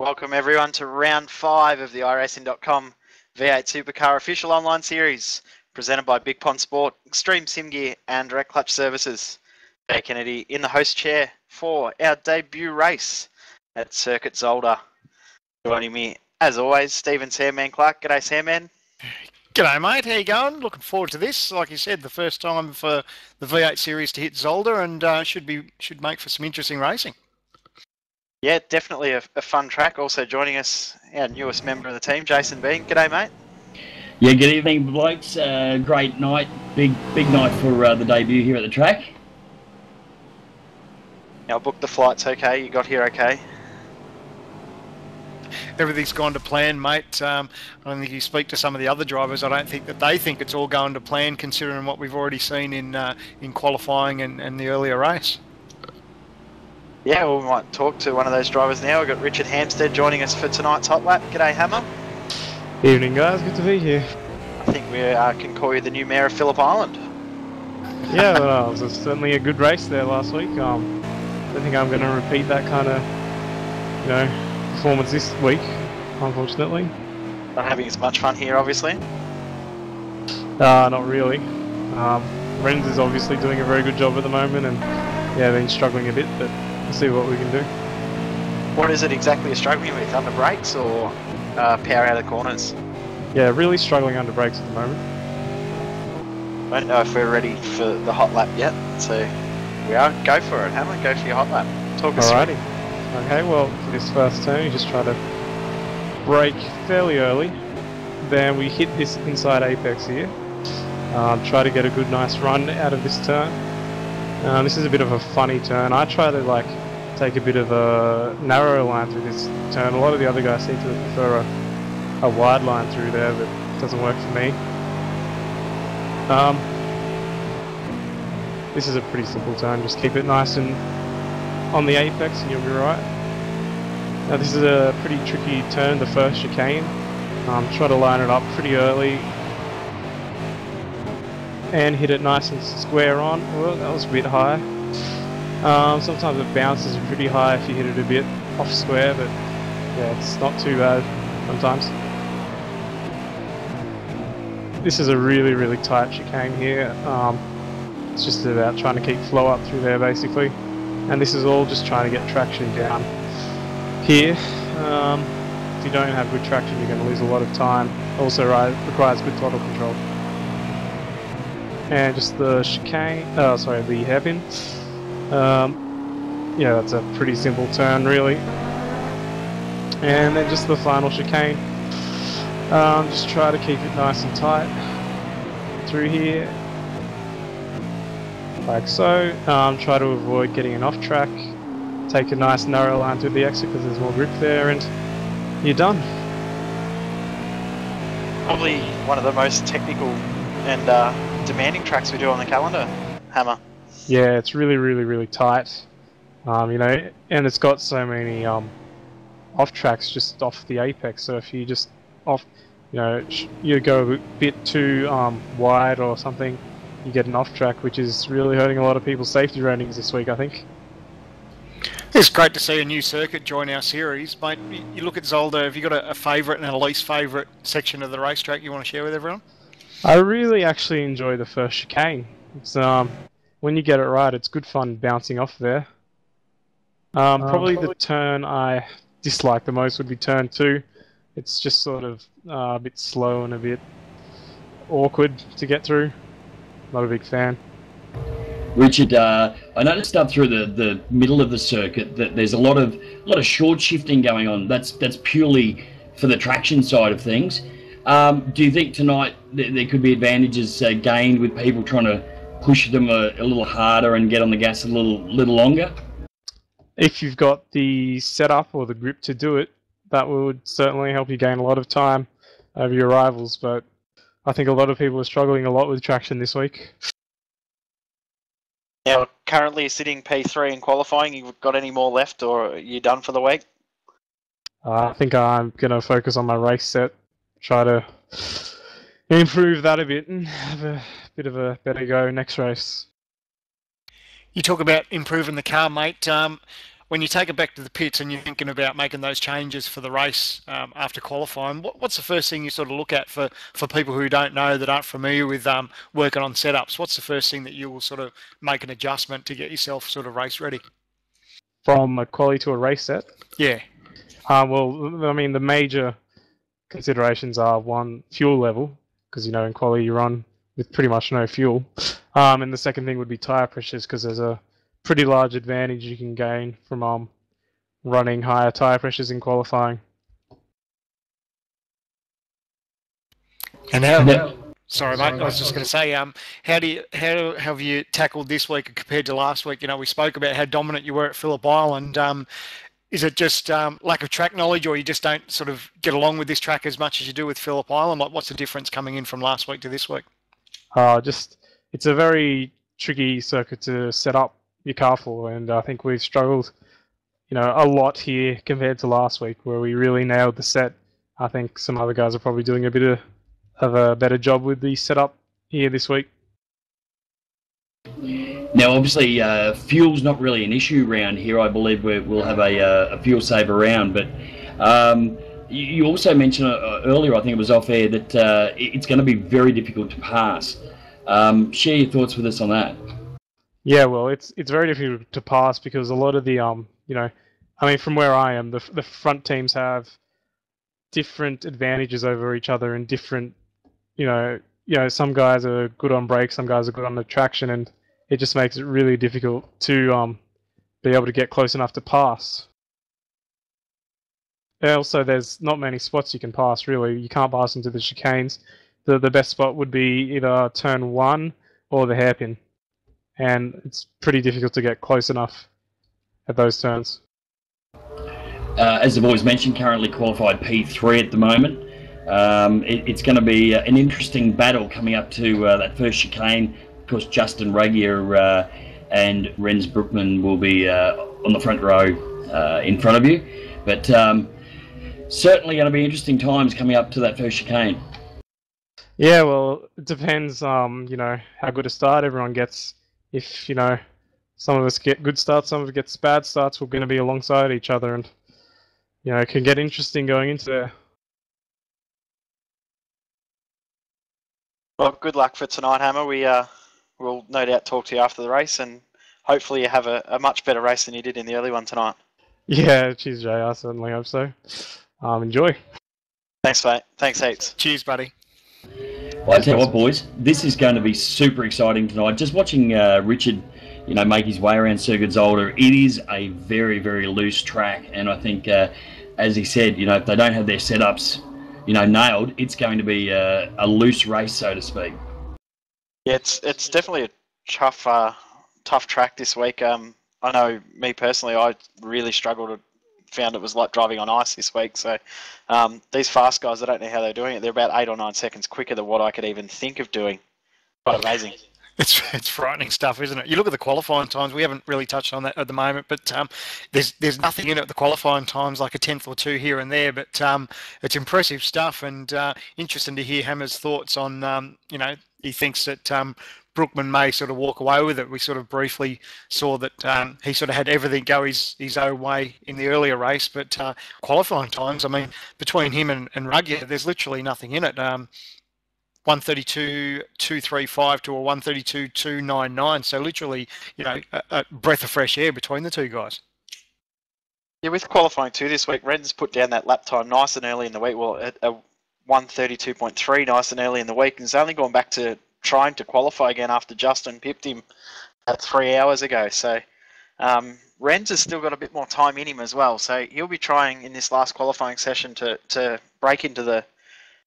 Welcome everyone to round 5 of the Iracing.com V8 Supercar official online series, presented by Bigpond Sport, Extreme Sim Gear and Direct Clutch Services. Jay Kennedy in the host chair for our debut race at Circuit Zolder. Joining me, as always, Stephen Sandman Clark. G'day, Sandman. G'day, mate. How you going? Looking forward to this. Like you said, the first time for the V8 series to hit Zolder, and should make for some interesting racing. Yeah, definitely a fun track. Also joining us, our newest member of the team, Jason Bean. G'day, mate. Yeah, good evening, blokes. Great night, big night for the debut here at the track. Now, booked the flights okay. You got here okay. Everything's gone to plan, mate. I don't think you speak to some of the other drivers. I don't think that they think it's all going to plan, considering what we've already seen in qualifying and the earlier race. Yeah, well, we might talk to one of those drivers now. We've got Richard Hampstead joining us for tonight's hot lap. G'day, Hammer. Evening, guys. Good to be here. I think we can call you the new mayor of Phillip Island. Yeah, well, it was certainly a good race there last week. I don't think I'm going to repeat that kind of, performance this week, unfortunately. Not having as much fun here, obviously. Not really. Renz is obviously doing a very good job at the moment, and yeah, been struggling a bit, but we'll see what we can do. What is it exactly you're struggling with? Under brakes or power out of the corners? Yeah, really struggling under brakes at the moment. I don't know if we're ready for the hot lap yet, so we are. Go for it, Hammer. Go for your hot lap. Talk us through. Alrighty. Okay, well, for this first turn, you just try to brake fairly early. Then we hit this inside apex here. Try to get a good, nice run out of this turn. This is a bit of a funny turn. I try to take a bit of a narrow line through this turn. A lot of the other guys seem to prefer a wide line through there, but it doesn't work for me. This is a pretty simple turn. Just keep it nice and on the apex and you'll be right. Now this is a pretty tricky turn, the first chicane. Try to line it up pretty early and hit it nice and square on. Well, that was a bit high. Sometimes it bounces pretty high if you hit it a bit off square, but yeah, it's not too bad sometimes. This is a really tight chicane here. It's just about trying to keep flow up through there basically. And this is all just trying to get traction down here. If you don't have good traction, you're going to lose a lot of time. Also requires good throttle control. And just the chicane, the hairpin. Yeah, that's a pretty simple turn really. And then just the final chicane. Just try to keep it nice and tight through here. Like so. Try to avoid getting an off track. Take a nice narrow line through the exit because there's more grip there, and you're done. Probably one of the most technical and demanding tracks we do on the calendar, Hammer. Yeah, it's really tight. And it's got so many off tracks just off the apex. So if you just you go a bit too wide or something, you get an off track, which is really hurting a lot of people's safety ratings this week, I think. It's great to see a new circuit join our series, mate. You look at Zolder. Have you got a favourite and a least favourite section of the racetrack you want to share with everyone? I really actually enjoy the first chicane. It's when you get it right, it's good fun bouncing off there. Probably the turn I dislike the most would be turn 2. It's just sort of a bit slow and a bit awkward to get through. Not a big fan. Richard, I noticed up through the middle of the circuit that there's a lot of short shifting going on. That's purely for the traction side of things. Do you think tonight there could be advantages gained with people trying to push them a little harder and get on the gas a little longer? If you've got the setup or the grip to do it, that would certainly help you gain a lot of time over your rivals, but I think a lot of people are struggling a lot with traction this week. Now, currently sitting P3 in qualifying, you got any more left or are you done for the week? I think I'm going to focus on my race set, try to improve that a bit and have a bit of a better go next race. You talk about improving the car, mate. when you take it back to the pits and you're thinking about making those changes for the race after qualifying, what's the first thing you sort of look at for people who don't know, that aren't familiar with working on setups? What's the first thing that you will sort of make an adjustment to get yourself sort of race ready? From a quali to a race set? Yeah. Well, I mean, the major considerations are, one, fuel level, because, you know, in quali you run with pretty much no fuel. And the second thing would be tyre pressures, because there's a pretty large advantage you can gain from running higher tyre pressures in qualifying. And how? Sorry, mate. I was just going to say, how have you tackled this week compared to last week? You know, we spoke about how dominant you were at Phillip Island. Is it just lack of track knowledge, or you just don't sort of get along with this track as much as you do with Phillip Island? Like, what's the difference coming in from last week to this week? It's a very tricky circuit to set up your car for, and I think we've struggled, you know, a lot here compared to last week, where we really nailed the set. I think some other guys are probably doing a bit of a better job with the setup here this week. Now, obviously, fuel's not really an issue around here. I believe we'll have a fuel saver round, but you also mentioned earlier, I think it was off air, that it's going to be very difficult to pass. Share your thoughts with us on that. Yeah, well, it's very difficult to pass because a lot of the you know, I mean, from where I am, the front teams have different advantages over each other, and different, you know, some guys are good on brakes, some guys are good on the traction, and it just makes it really difficult to be able to get close enough to pass. And also, there's not many spots you can pass, really. You can't pass into the chicanes. The best spot would be either turn 1 or the hairpin. And it's pretty difficult to get close enough at those turns. As the boys mentioned, currently qualified P3 at the moment. It's going to be an interesting battle coming up to that first chicane. Of course, Justin Ragier and Renz Brookman will be on the front row in front of you. But certainly going to be interesting times coming up to that first chicane. Yeah, well, it depends, you know, how good a start everyone gets. If, you know, some of us get good starts, some of us get bad starts, we're going to be alongside each other, and, you know, it can get interesting going into there. Well, good luck for tonight, Hammer. We'll no doubt talk to you after the race, and hopefully you have a much better race than you did in the early one tonight. Yeah, cheers, Jay. I certainly hope so. Enjoy. Thanks, mate. Thanks, heaps. Cheers, buddy. Well, I tell you what, boys, this is going to be super exciting tonight. Just watching Richard, you know, make his way around Circuit Zolder. It is a very, very loose track, and I think, as he said, you know, if they don't have their setups, you know, nailed, it's going to be a loose race, so to speak. Yeah, it's definitely a tough track this week. I know, me personally, I really struggled. Found it was like driving on ice this week. So these fast guys, I don't know how they're doing it. They're about 8 or 9 seconds quicker than what I could even think of doing. Quite amazing. It's frightening stuff, isn't it? You look at the qualifying times. We haven't really touched on that at the moment, but there's nothing in it at the qualifying times, like a 10th or 2 here and there. But it's impressive stuff, and interesting to hear Hammer's thoughts on. You know, he thinks that Brookman may sort of walk away with it. We sort of briefly saw that he sort of had everything go his own way in the earlier race, but qualifying times, I mean, between him and Ruggier, there's literally nothing in it. 132.235 to a 132.299. So literally, you know, a breath of fresh air between the two guys. Yeah, with qualifying too this week, Ren's put down that lap time nice and early in the week. Well, at a 132.3 nice and early in the week, and he's only gone back to trying to qualify again after Justin pipped him 3 hours ago. So Renz has still got a bit more time in him as well. So he'll be trying in this last qualifying session to break into the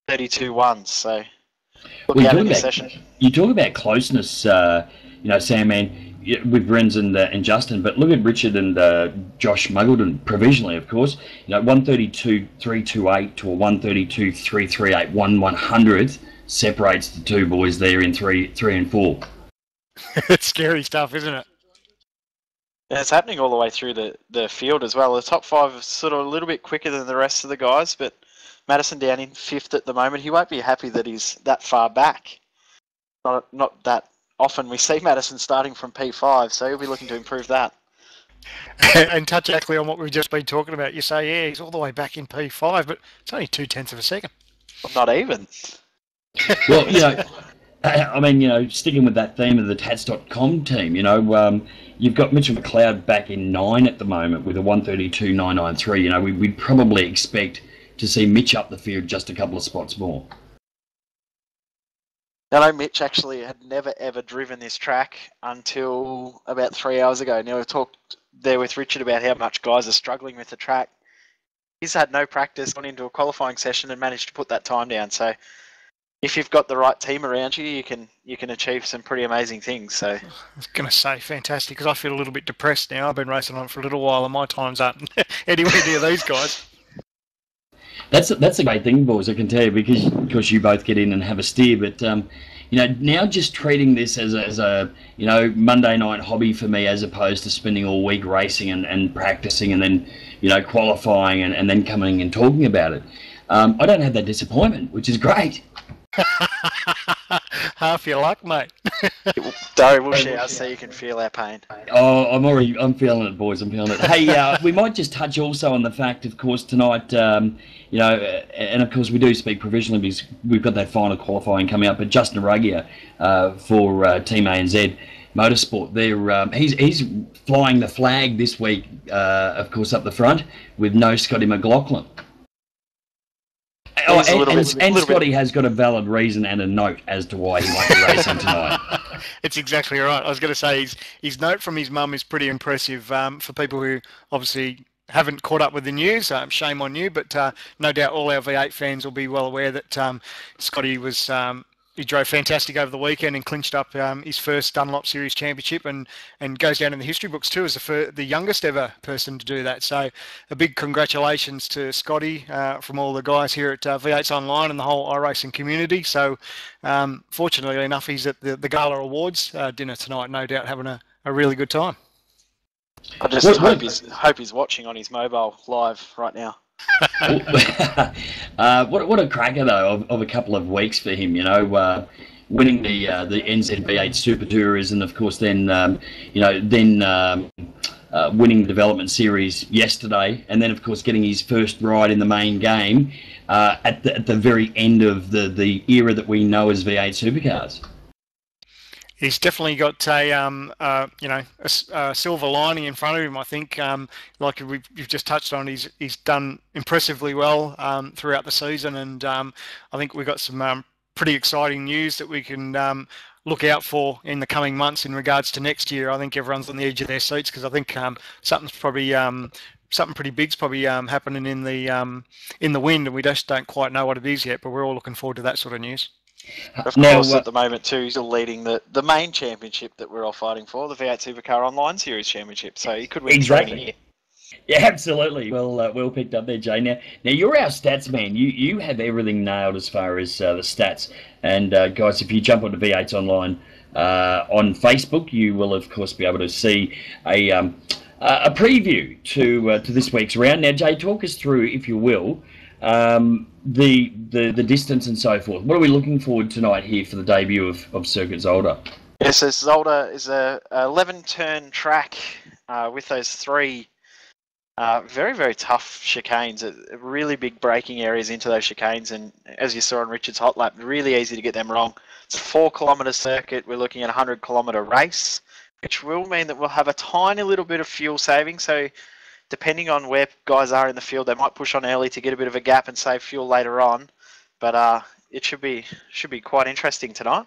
32.1s. So look out in this session. You talk about closeness, you know, Sam, man, with Renz and Justin, but look at Richard and Josh Muggleton, provisionally, of course. You know, 132.328 to a 132.338, 1/100th separates the two boys there in 3 and 4. It's scary stuff, isn't it? And it's happening all the way through the field as well. The top 5 are sort of a little bit quicker than the rest of the guys, but Madison down in 5th at the moment. He won't be happy that he's that far back. Not that often we see Madison starting from P5, so he'll be looking to improve that. And touch actually on what we've just been talking about. You say, yeah, he's all the way back in P5, but it's only 0.2 of a second. Not even. Well, I mean, sticking with that theme of the Tats.com team, you've got Mitchell McLeod back in 9 at the moment with a 132.993. We'd probably expect to see Mitch up the field just a couple of spots more. I know Mitch actually had never ever driven this track until about 3 hours ago. Now, we talked there with Richard about how much guys are struggling with the track. He's had no practice, gone into a qualifying session and managed to put that time down. So if you've got the right team around you, you can achieve some pretty amazing things. So I was going to say fantastic, because I feel a little bit depressed now. I've been racing on for a little while and my times aren't anywhere near these guys. That's a great thing, boys, I can tell you, because you both get in and have a steer. But now just treating this as a Monday night hobby for me, as opposed to spending all week racing and practicing and then qualifying and then coming and talking about it. I don't have that disappointment, which is great. Half your luck, mate. Don't we'll share so you can feel our pain. Oh, I'm feeling it, boys. I'm feeling it. Hey, we might just touch also on the fact, of course, tonight, and of course we do speak provisionally because we've got that final qualifying coming up. But Justin Aruggia for Team ANZ Motorsport, he's flying the flag this week, of course, up the front with no Scotty McLaughlin. Oh, and Scotty has got a valid reason and a note as to why he won't be racing tonight. It's exactly right. I was going to say his note from his mum is pretty impressive for people who obviously haven't caught up with the news. Shame on you, but no doubt all our V8 fans will be well aware that Scotty was... he drove fantastic over the weekend and clinched up his first Dunlop Series championship and goes down in the history books too as the youngest ever person to do that. So a big congratulations to Scotty from all the guys here at V8sonline and the whole Iracing community. So fortunately enough, he's at the Gala Awards dinner tonight, no doubt having a really good time. I just hope he's watching on his mobile live right now. What a cracker though of a couple of weeks for him, winning the NZ-V8 Super Tours, and of course then winning the development series yesterday, and then of course getting his first ride in the main game at the very end of the era that we know as V8 Supercars. He's definitely got a silver lining in front of him. I think, like you've just touched on, he's done impressively well throughout the season, and I think we've got some pretty exciting news that we can look out for in the coming months in regards to next year. I think everyone's on the edge of their seats because I think something's probably something pretty big's probably happening in the wind, and we just don't quite know what it is yet. But we're all looking forward to that sort of news. Of course, at the moment too, he's still leading the main championship that we're all fighting for, the V8 Supercar Online Series Championship. So he could win exactly. any year. Yeah, absolutely. Well picked up there, Jay. Now you're our stats man. You have everything nailed as far as the stats. And guys, if you jump onto V8 Online on Facebook, you will of course be able to see a preview to this week's round. Now, Jay, talk us through, if you will, the distance and so forth. What are we looking forward tonight here for the debut of Circuit Zolder? Yes, so Zolder is a 11-turn track with those three very, very tough chicanes, really big braking areas into those chicanes, and as you saw on Richard's hot lap, really easy to get them wrong. It's a 4-kilometre circuit. We're looking at a 100-kilometre race, which will mean that we'll have a tiny little bit of fuel saving. So depending on where guys are in the field, they might push on early to get a bit of a gap and save fuel later on. But it should be quite interesting tonight.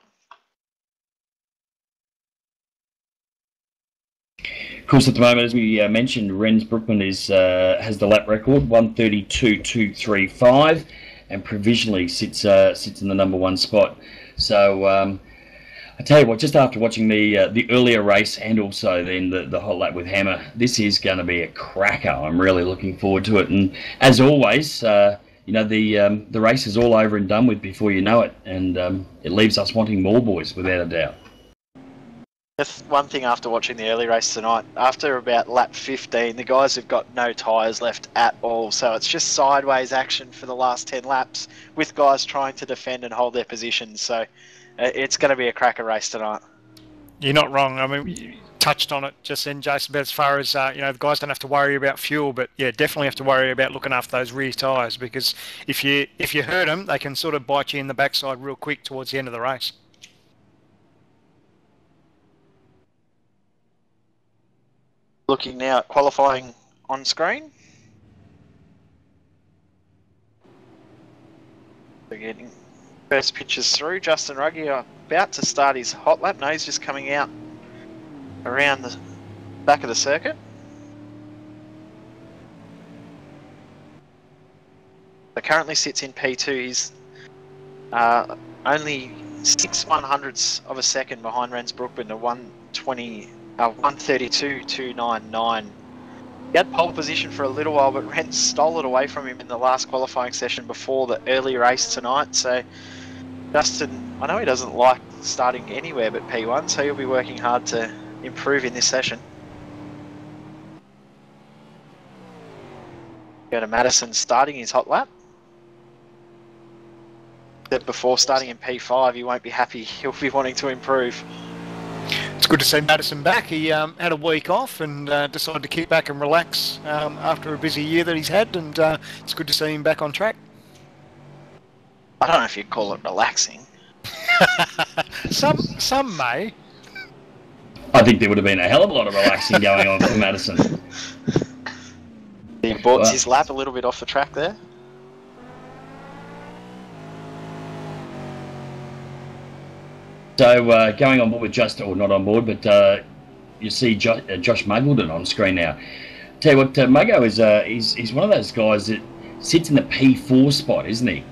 Of course, at the moment, as we mentioned, Rens Brookman has the lap record, 132.235, and provisionally sits in the number one spot. So I tell you what, just after watching the earlier race and also then the hot lap with Hammer, this is going to be a cracker. I'm really looking forward to it. And as always, the race is all over and done with before you know it, and it leaves us wanting more, boys, without a doubt. That's one thing after watching the early race tonight. After about lap 15, the guys have got no tyres left at all. So it's just sideways action for the last 10 laps with guys trying to defend and hold their positions. So it's going to be a cracker race tonight. You're not wrong. I mean, touched on it just then, Jason, but as far as, the guys don't have to worry about fuel, but yeah, definitely have to worry about looking after those rear tyres, because if you hurt them, they can sort of bite you in the backside real quick towards the end of the race. Looking now at qualifying on screen. We're getting first pictures through. Justin Ruggie about to start his hot lap. No, he's just coming out around the back of the circuit. So currently sits in P2. He's only 6/100ths of a second behind Rens Brookman to 132.299. He had pole position for a little while, but Rens stole it away from him in the last qualifying session before the early race tonight. So Justin, I know he doesn't like starting anywhere but P1, so he'll be working hard to improve in this session. Go to Madison starting his hot lap. But before starting in P5, he won't be happy. He'll be wanting to improve. It's good to see Madison back. He had a week off and decided to kick back and relax after a busy year that he's had, and it's good to see him back on track. I don't know if you'd call it relaxing. Some may. I think there would have been a hell of a lot of relaxing going on for Madison. He bought his lap a little bit off the track there. So going on board with or not on board, but you see Josh Muggleton on screen now. Tell you what, Muggo is he's one of those guys that sits in the P4 spot, isn't he?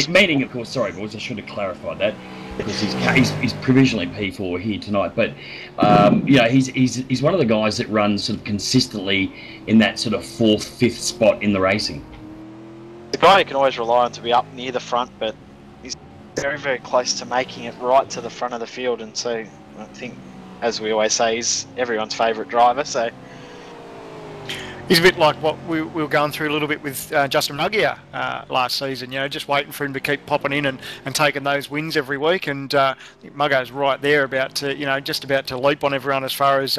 Meaning, of course, sorry, boys, I should have clarified that, because he's provisionally P4 here tonight. But he's one of the guys that runs sort of consistently in that sort of 4th, 5th spot in the racing. The guy you can always rely on to be up near the front, but he's very, very close to making it right to the front of the field, and so I think, as we always say, he's everyone's favourite driver. So he's a bit like what we were going through a little bit with Justin Ruggier last season, just waiting for him to keep popping in and taking those wins every week, and Muggo's right there about to, just about to leap on everyone as far as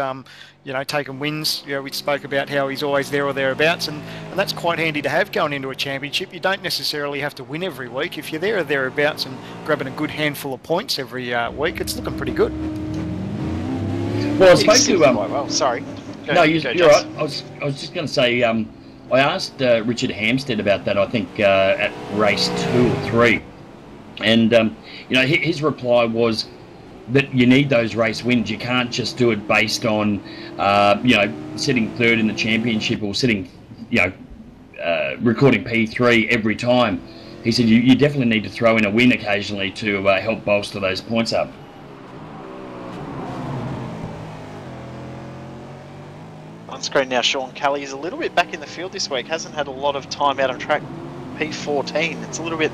taking wins. We spoke about how he's always there or thereabouts, and that's quite handy to have going into a championship. You don't necessarily have to win every week. If you're there or thereabouts and grabbing a good handful of points every week, it's looking pretty good. Well, I spoke to well, sorry. No, you're right. I was just going to say, I asked Richard Hampstead about that, I think, at race 2 or 3. And, his reply was that you need those race wins. You can't just do it based on, sitting 3rd in the championship or sitting, recording P3 every time. He said you definitely need to throw in a win occasionally to help bolster those points up. On screen now, Sean Kelly is a little bit back in the field this week. Hasn't had a lot of time out on track. P14. It's a little bit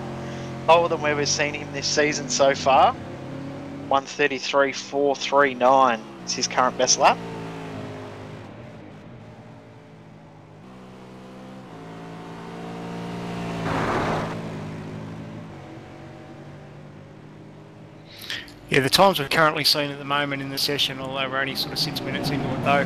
lower than where we've seen him this season so far. 133.439 is his current best lap. Yeah, the times we're currently seeing at the moment in the session, although we're only sort of 6 minutes into it though,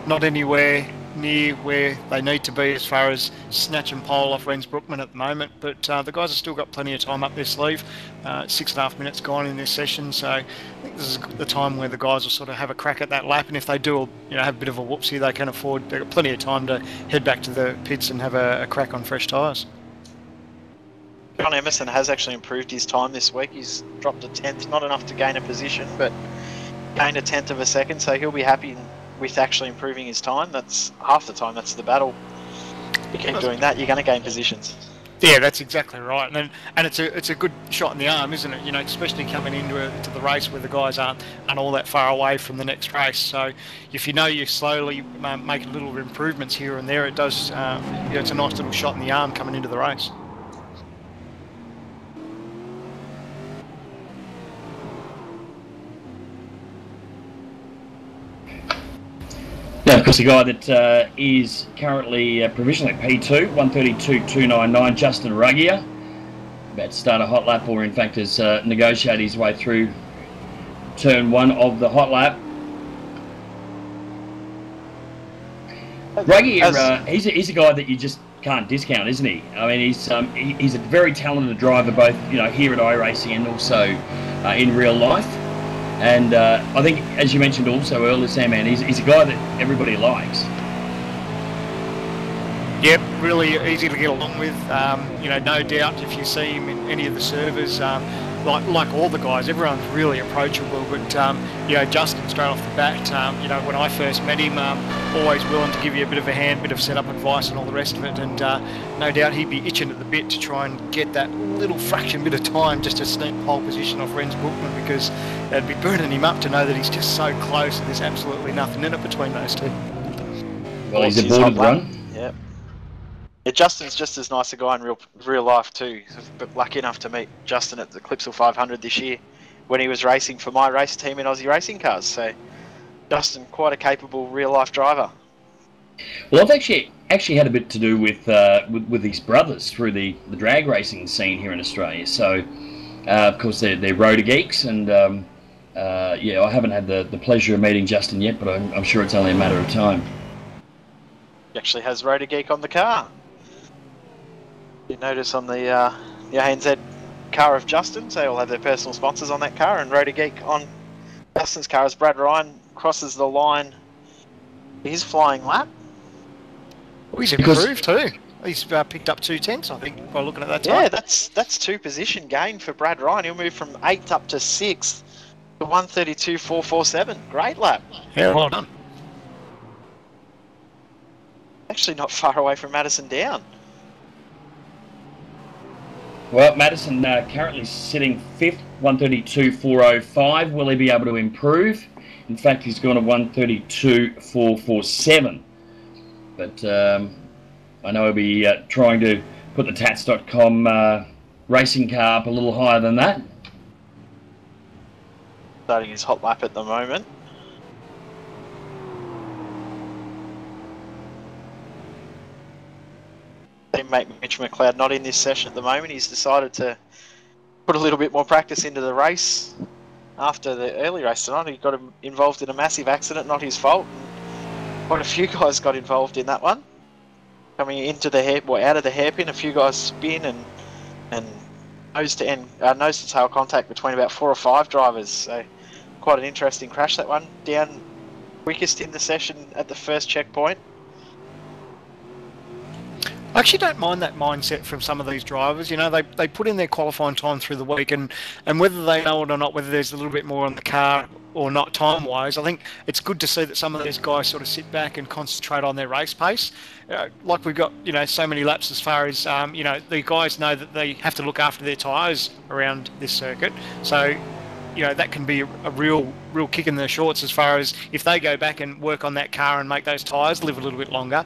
not anywhere near where they need to be as far as snatch and pole off Rens Brookman at the moment, but the guys have still got plenty of time up their sleeve. 6.5 minutes gone in this session, so I think this is the time where the guys will sort of have a crack at that lap, and if they do have a bit of a whoopsie, they can afford, they've got plenty of time to head back to the pits and have a crack on fresh tyres. John Emerson has actually improved his time this week. He's dropped a 10th, not enough to gain a position, but gained a 10th of a second, so he'll be happy with actually improving his time. That's half the time, that's the battle. You keep doing that, you're going to gain positions. Yeah, that's exactly right, and it's a good shot in the arm, isn't it? Especially coming into the race where the guys aren't all that far away from the next race. So if you're slowly making little improvements here and there, it does. It's a nice little shot in the arm coming into the race. Now, of course, the guy that is currently provisionally P2, 132.299, Justin Ruggier, about to start a hot lap, or in fact has negotiated his way through turn 1 of the hot lap. Braggy, he's a guy that you just can't discount, isn't he? I mean, he's a very talented driver, both here at Iracing and also in real life. And I think, as you mentioned also earlier, Sam, man, he's a guy that everybody likes. Yep, really easy to get along with. No doubt if you see him in any of the servers, like all the guys, everyone's really approachable. But Justin straight off the bat, when I first met him, always willing to give you a bit of a hand, bit of setup advice and all the rest of it. And no doubt he'd be itching at the bit to try and get that little fraction bit of time just to sneak pole position off Renz Brookman, because it'd be burning him up to know that he's just so close and there's absolutely nothing in it between those two. Well, he's aboard the run. Yep. Yeah, Justin's just as nice a guy in real life too. But lucky enough to meet Justin at the Clipsal 500 this year when he was racing for my race team in Aussie Racing Cars. So Justin, quite a capable real life driver. Well, I've actually had a bit to do with his brothers through the drag racing scene here in Australia. So of course they're rotor geeks, and I haven't had the pleasure of meeting Justin yet, but I'm sure it's only a matter of time. He actually has Rotor Geek on the car. You notice on the ANZ car of Justin's, they all have their personal sponsors on that car, and Rotor Geek on Justin's car as Brad Ryan crosses the line. He's flying lap. Well, he's improved too. He's picked up 2/10, I think, by looking at that time. Yeah, that's 2 position gain for Brad Ryan. He'll move from 8th up to 6th to 1:32.447. Great lap. Yeah, well done. Actually not far away from Madison Down. Well, Madison currently sitting 5th, 1:32.405. Will he be able to improve? In fact, he's gone to 1:32.447. But I know he'll be trying to put the Tats.com racing car up a little higher than that. Starting his hot lap at the moment. Teammate Mitch McLeod not in this session at the moment. He's decided to put a little bit more practice into the race after the early race tonight. He got involved in a massive accident, not his fault. Quite a few guys got involved in that one. Coming into the out of the hairpin, a few guys spin and nose to tail contact between about 4 or 5 drivers. So quite an interesting crash, that one. Down quickest in the session at the first checkpoint. I actually don't mind that mindset from some of these drivers. They put in their qualifying time through the week, and whether they know it or not, whether there's a little bit more on the car or not time-wise, I think it's good to see that some of these guys sort of sit back and concentrate on their race pace. Like we've got, so many laps as far as, the guys know that they have to look after their tyres around this circuit. So, that can be a real kick in the shorts as far as if they go back and work on that car and make those tyres live a little bit longer,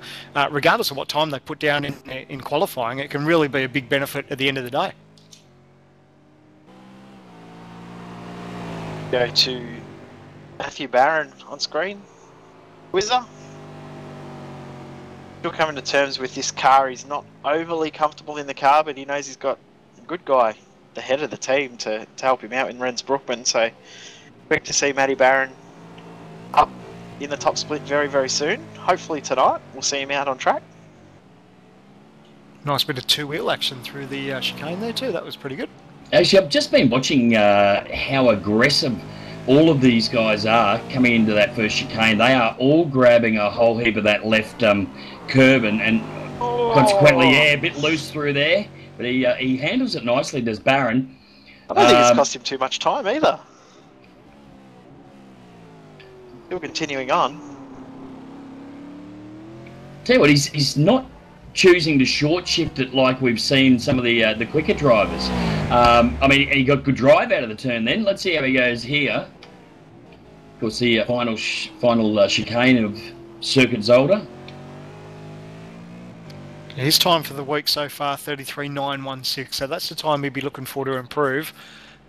regardless of what time they put down in qualifying, it can really be a big benefit at the end of the day. Go to Matthew Barron on screen. Whizzer. Still coming to terms with this car. He's not overly comfortable in the car, but he knows he's got a good guy, the head of the team, to help him out in Renz Brookman. So expect to see Matty Barron up in the top split very, very soon. Hopefully tonight we'll see him out on track. Nice bit of two-wheel action through the chicane there too. That was pretty good. Actually, I've just been watching how aggressive all of these guys are coming into that first chicane. They are all grabbing a whole heap of that left curb and consequently, a bit loose through there. But he handles it nicely, does Barron. I don't think it's cost him too much time either. Still continuing on. Tell you what, he's not choosing to short shift it like we've seen some of the quicker drivers. I mean, he got good drive out of the turn then. Let's see how he goes here. Of course, the final chicane of Circuit Zolder. His time for the week so far, 33.916. So that's the time he'd be looking for to improve.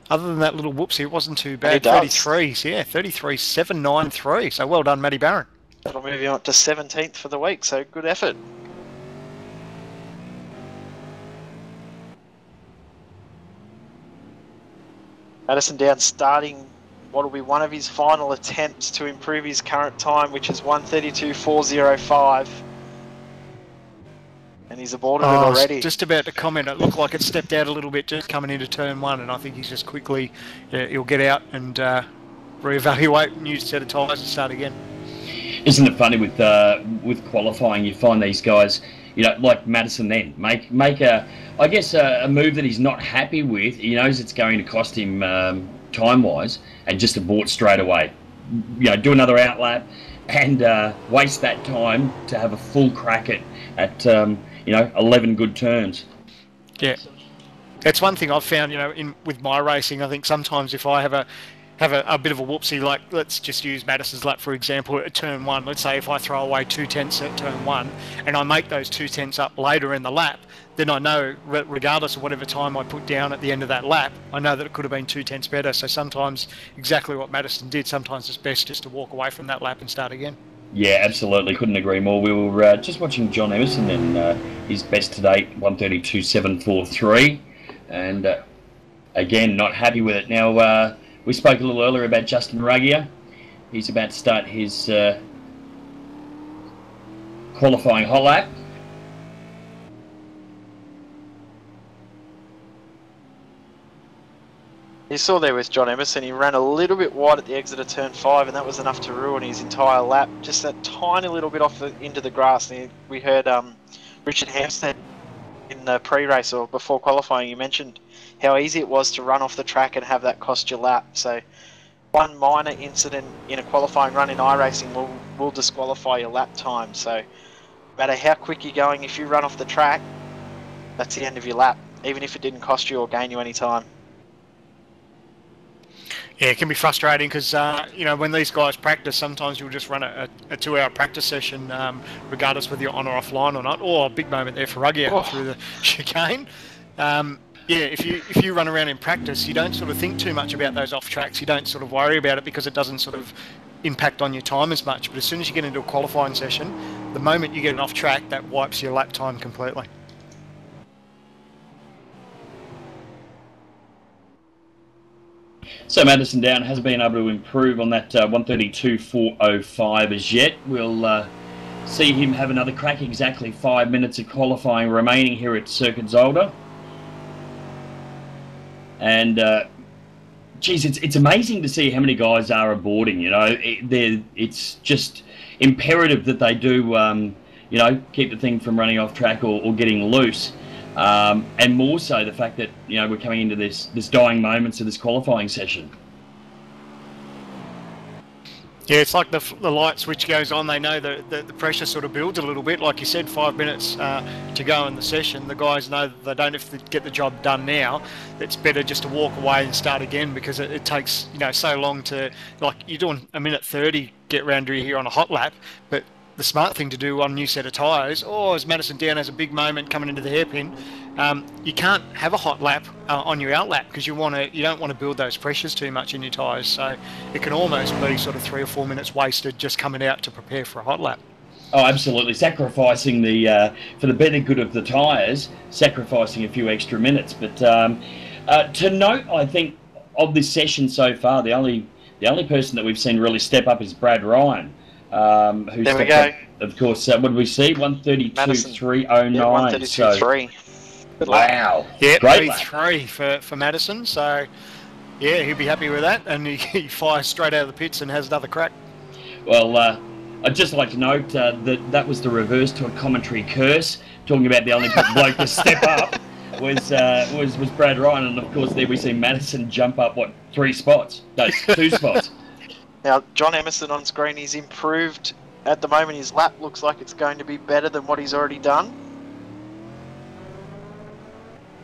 Other than that little whoopsie, it wasn't too bad. 33s, yeah, 33.793. So well done, Matty Barron. That'll move you up to 17th for the week, so good effort. Madison Down starting what will be one of his final attempts to improve his current time, which is 1:32.405. And he's aborted it already. Just about to comment, it looked like it stepped out a little bit just coming into turn one, and I think he's just quickly, he'll get out and reevaluate, new set of tyres and start again. Isn't it funny with qualifying, you find these guys, like Madison then, make a move that he's not happy with. He knows it's going to cost him time-wise, and just abort straight away. Do another outlap and waste that time to have a full crack at 11 good turns. Yeah, that's one thing I've found. With my racing, I think sometimes if I have a bit of a whoopsie, like let's just use Madison's lap for example at turn one. Let's say if I throw away 2/10 at turn one, and I make those 2/10 up later in the lap, then I know, regardless of whatever time I put down at the end of that lap, I know that it could have been 2/10 better. So sometimes, exactly what Madison did, sometimes it's best just to walk away from that lap and start again. Yeah, absolutely. Couldn't agree more. We were just watching John Emerson and his best to date, 1:32.743. And again, not happy with it. Now, we spoke a little earlier about Justin Ruggier. He's about to start his qualifying hot lap. You saw there with John Emerson, he ran a little bit wide at the exit of turn 5, and that was enough to ruin his entire lap. Just that tiny little bit off into the grass. And we heard Richard Hampstead in the pre-race or before qualifying, you mentioned how easy it was to run off the track and have that cost your lap. So one minor incident in a qualifying run in iRacing will disqualify your lap time. So no matter how quick you're going, if you run off the track, that's the end of your lap, even if it didn't cost you or gain you any time. Yeah, it can be frustrating because, when these guys practice, sometimes you'll just run a 2-hour practice session, regardless whether you're on or offline or not. Or a big moment there for Ruggier through the chicane. If you run around in practice, you don't sort of think too much about those off tracks. You don't sort of worry about it because it doesn't sort of impact on your time as much. But as soon as you get into a qualifying session, the moment you get an off track, that wipes your lap time completely. So Madison Down hasn't been able to improve on that 1:32.405 as yet. We'll see him have another crack. Exactly 5 minutes of qualifying remaining here at Circuit Zolder. And it's amazing to see how many guys are aborting. It's just imperative that they do keep the thing from running off track or getting loose. And more so the fact that we're coming into this dying moments of this qualifying session. Yeah, it's like the light switch goes on. They know the pressure sort of builds a little bit. Like you said, 5 minutes to go in the session. The guys know that they don't have to get the job done now. It's better just to walk away and start again because it takes so long to, like you're doing a minute 30 get round here on a hot lap, but the smart thing to do on a new set of tyres, or as Madison Down has a big moment coming into the hairpin, you can't have a hot lap on your out lap because you don't want to build those pressures too much in your tyres. So it can almost be sort of 3 or 4 minutes wasted just coming out to prepare for a hot lap. Oh, absolutely. Sacrificing for the better good of the tyres, sacrificing a few extra minutes. But to note, I think, of this session so far, the only person that we've seen really step up is Brad Ryan. Who's there we go. Of course, what did we see? 1:32.309. Yeah, 1:32.3. Wow. Yeah, great P3 for Madison. So, yeah, he'll be happy with that. And he fires straight out of the pits and has another crack. Well, I'd just like to note that was the reverse to a commentary curse. Talking about the only bloke to step up was Brad Ryan. And, of course, there we see Madison jump up, 3 spots? No, 2 spots. Now, John Emerson on screen, he's improved. At the moment, his lap looks like it's going to be better than what he's already done.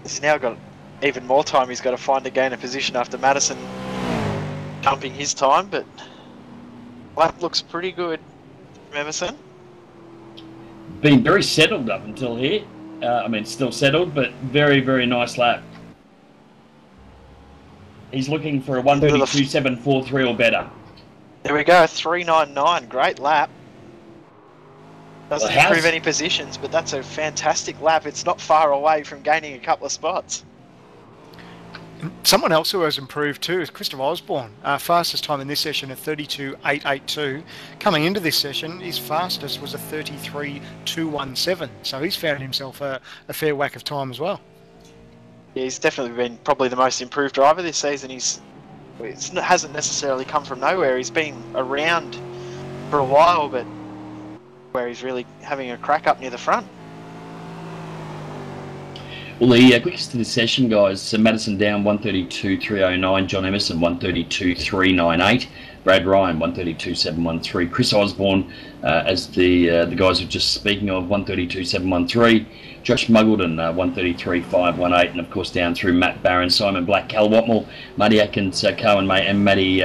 He's now got even more time. He's got to find a gain of position after Madison jumping his time, but lap looks pretty good from Emerson. Been very settled up until here. Still settled, but very, very nice lap. He's looking for a 1:32.743 or better. There we go, 3:99, great lap. Doesn't improve any positions, but that's a fantastic lap. It's not far away from gaining a couple of spots. Someone else who has improved too is Christopher Osborne. Fastest time in this session of 32.882. Coming into this session, his fastest was a 33.217. So he's found himself a fair whack of time as well. Yeah, he's definitely been probably the most improved driver this season. It hasn't necessarily come from nowhere. He's been around for a while, but where he's really having a crack up near the front. Well, the quickest to this session, guys, Madison down 132.309, John Emerson 132.398, Brad Ryan 132.713, Chris Osborne, as the guys were just speaking of, 132.713, Josh Muggleton 133.518, and of course down through Matt Barron, Simon Black, Cal Watmore, Matty Atkins, Cohen May, and Matty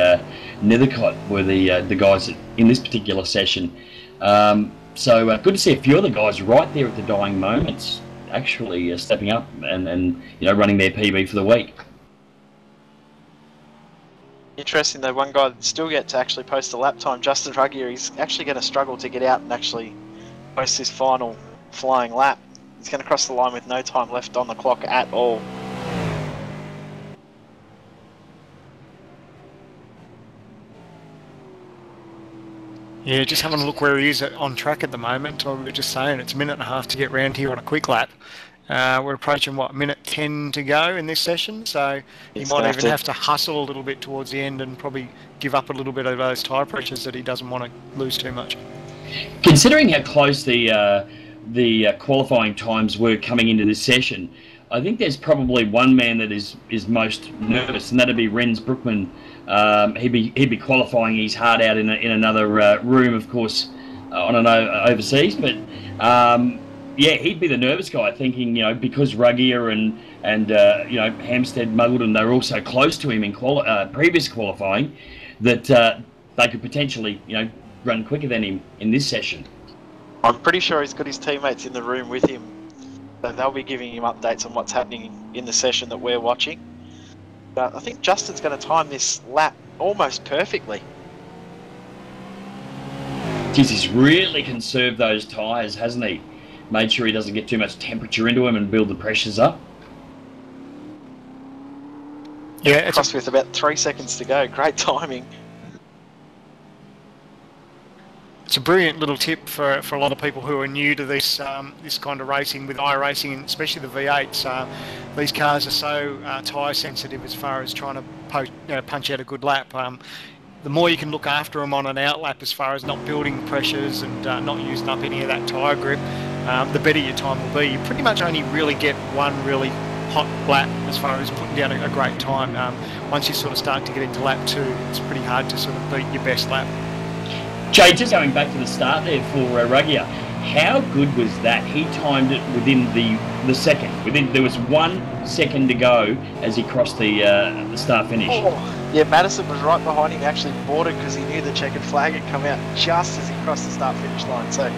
Nethercott were the guys in this particular session. So good to see a few of the guys right there at the dying moments, actually stepping up and running their PB for the week. Interesting though, one guy that still get to actually post a lap time, Justin Ruggier, he's actually going to struggle to get out and actually post his final flying lap. He's going to cross the line with no time left on the clock at all. Yeah, just having a look where he is on track at the moment. We were just saying it's a minute and a half to get round here on a quick lap. We're approaching, minute 10 to go in this session, so he might even have to hustle a little bit towards the end and probably give up a little bit of those tyre pressures that he doesn't want to lose too much. Considering how close the qualifying times were coming into this session, I think there's probably one man that is most nervous, and that'd be Renz Brookman. He'd be qualifying his heart out in another room, of course, on an overseas. But yeah, he'd be the nervous guy, thinking because Ruggier and Hampstead, Muggleton, they're all so close to him in previous qualifying that they could potentially run quicker than him in this session. I'm pretty sure he's got his teammates in the room with him, so they'll be giving him updates on what's happening in the session that we're watching. But I think Justin's going to time this lap almost perfectly. Geez, he's really conserved those tyres, hasn't he? Made sure he doesn't get too much temperature into him and build the pressures up. Yeah, crossed with about 3 seconds to go. Great timing. It's a brilliant little tip for a lot of people who are new to this this kind of racing with iRacing, and especially the V8s. These cars are so tyre sensitive as far as trying to punch out a good lap. The more you can look after them on an out lap as far as not building pressures and not using up any of that tyre grip, the better your time will be. You pretty much only really get one really hot lap as far as putting down a great time. Once you sort of start to get into lap 2, it's pretty hard to sort of beat your best lap. Jay, just going back to the start there for Ruggier, how good was that? He timed it within the second. There was 1 second to go as he crossed the start finish. Oh, yeah, Madison was right behind him, actually boarded because he knew the checkered flag had come out just as he crossed the start finish line. So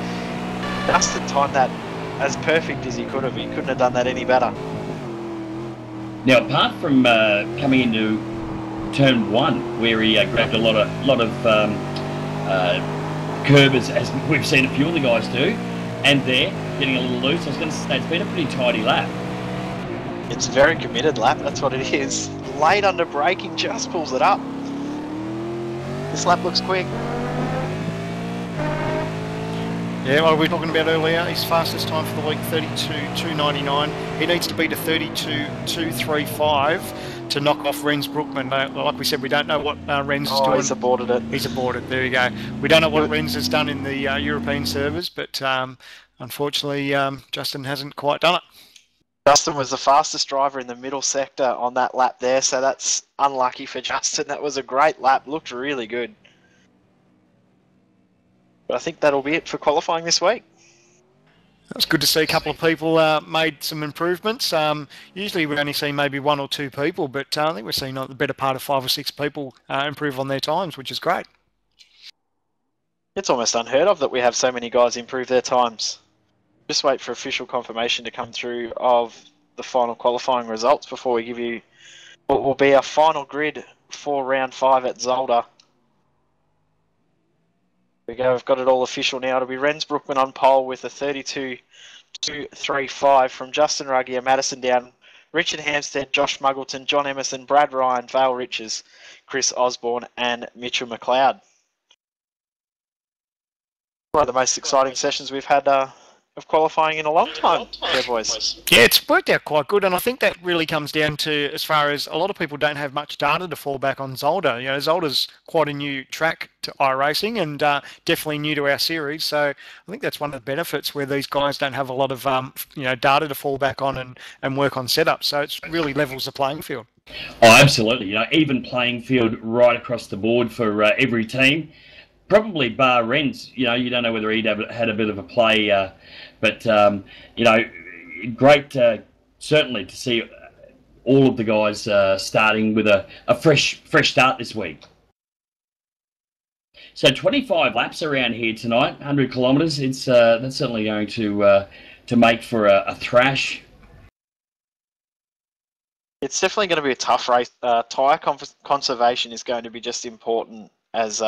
Justin timed that as perfect as he could have. He couldn't have done that any better. Now, apart from coming into turn 1, where he grabbed a lot of curb as we've seen a few of the guys do, and there getting a little loose, I was going to say it's been a pretty tidy lap. It's a very committed lap, that's what it is. Late under braking, just pulls it up. This lap looks quick. Yeah, well, we were talking about earlier, his fastest time for the week, 32.299. He needs to beat a 32.235 to knock off Renz Brookman. Like we said, we don't know what Renz is doing. He's aborted it. He's aborted, there you go. We don't know what Renz has done in the European servers, but unfortunately, Justin hasn't quite done it. Justin was the fastest driver in the middle sector on that lap there, so that's unlucky for Justin. That was a great lap, looked really good. But I think that'll be it for qualifying this week. It's good to see a couple of people made some improvements. Usually we only see maybe 1 or 2 people, but I think we're seeing the better part of 5 or 6 people improve on their times, which is great. It's almost unheard of that we have so many guys improve their times. Just wait for official confirmation to come through of the final qualifying results before we give you what will be our final grid for round 5 at Zolder. There we go, we've got it all official now. It'll be Renz Brookman on pole with a 32.235 from Justin Ruggier, Madison down. Richard Hampstead, Josh Muggleton, John Emerson, Brad Ryan, Vale Riches, Chris Osborne, and Mitchell McLeod. One of the most exciting sessions we've had of qualifying in a long time, there, boys. Yeah, it's worked out quite good, and I think that really comes down to, as far as a lot of people don't have much data to fall back on Zolder. You know, Zolder's quite a new track to iRacing and definitely new to our series, so I think that's one of the benefits where these guys don't have a lot of data to fall back on and work on setup, so it really levels the playing field. Oh, absolutely. You know, even playing field right across the board for every team. Probably bar Renz, you know, you don't know whether he'd had a bit of a play, but, you know, great certainly to see all of the guys starting with a fresh start this week. So 25 laps around here tonight, 100 kilometres. It's that's certainly going to make for a thrash. It's definitely going to be a tough race. Tyre conservation is going to be just important as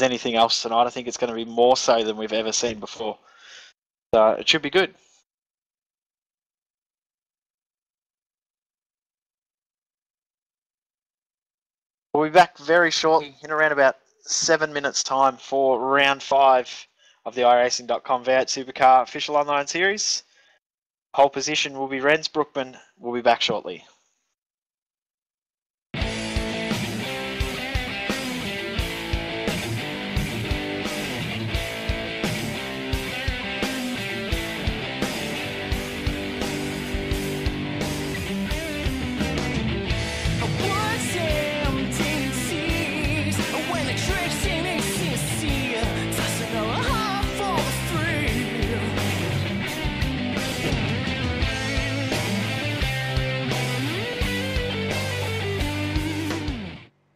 anything else tonight. I think it's going to be more so than we've ever seen before. So it should be good. We'll be back very shortly in around about 7 minutes time for round 5 of the Iracing.com V8 Supercar official online series. Pole position will be Renz Brookman. We'll be back shortly.